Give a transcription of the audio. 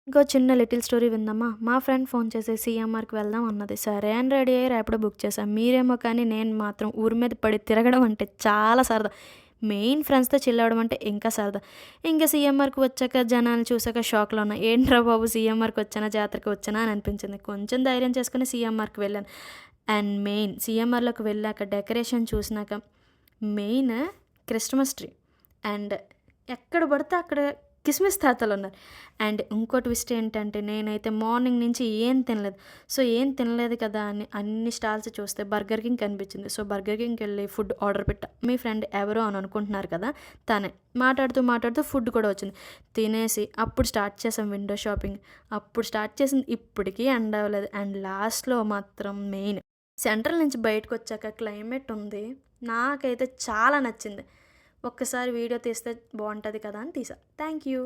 ఇంకో చిన్న little story విందామా? మా ఫ్రెండ్ ఫోన్ చేసి సీఎంఆర్‌కి వెళ్దాం అన్నది. సరే అని రెడీ అయ్యి ర్యాపిడో బుక్ చేశాం. మీరేమో కానీ నేను మాత్రం ఊరి మీద పడి తిరగడం అంటే చాలా సరదా. మెయిన్ ఫ్రెండ్స్‌తో చిల్ అవ్వడం అంటే ఇంకా సరదా. ఇంక సీఎంఆర్‌కి వచ్చాక జనాల్ని చూసాక షాక్‌లో ఉన్నా. ఏంట్రా బాబు సీఎంఆర్‌కి వచ్చానా, జాతరకి వచ్చానా అని అనిపించింది. కొంచెం ధైర్యం చేసుకొని సీఎంఆర్‌కి వెళ్ళాను. అండ్ మెయిన్ సీఎంఆర్‌లోకి వెళ్ళాక డెకరేషన్ చూసినాక మెయిన్ క్రిస్టమస్ ట్రీ అండ్ ఎక్కడ పడితే అక్కడ కిస్మిస్ తాతలున్నారు. అండ్ ఇంకో ట్విస్ట్ ఏంటంటే నేనైతే మార్నింగ్ నుంచి ఏం తినలేదు. సో, ఏం తినలేదు కదా అని అన్ని స్టాల్స్ చూస్తే బర్గర్ కింగ్ కనిపించింది. సో, బర్గర్ కింగ్‌కెళ్ళి ఫుడ్ ఆర్డర్ పెట్టా. మీ ఫ్రెండ్ ఎవరో అని అనుకుంటున్నారు కదా! తనే. మాట్లాడుతూ ఫుడ్ కూడా వచ్చింది. తినేసి అప్పుడు స్టార్ట్ చేసాం విండో షాపింగ్. అప్పుడు స్టార్ట్ చేసింది ఇప్పటికి ఎండ్ అవ్వలేదు. అండ్ లాస్ట్‌లో మాత్రం మెయిన్ సెంట్రల్ నుంచి బయటకొచ్చాక క్లైమేట్ ఉంది. నాకైతే చాలా నచ్చింది. ఒక్కసారి వీడియో తీస్తే బావుంటది కదా అని తీసా. Thank you.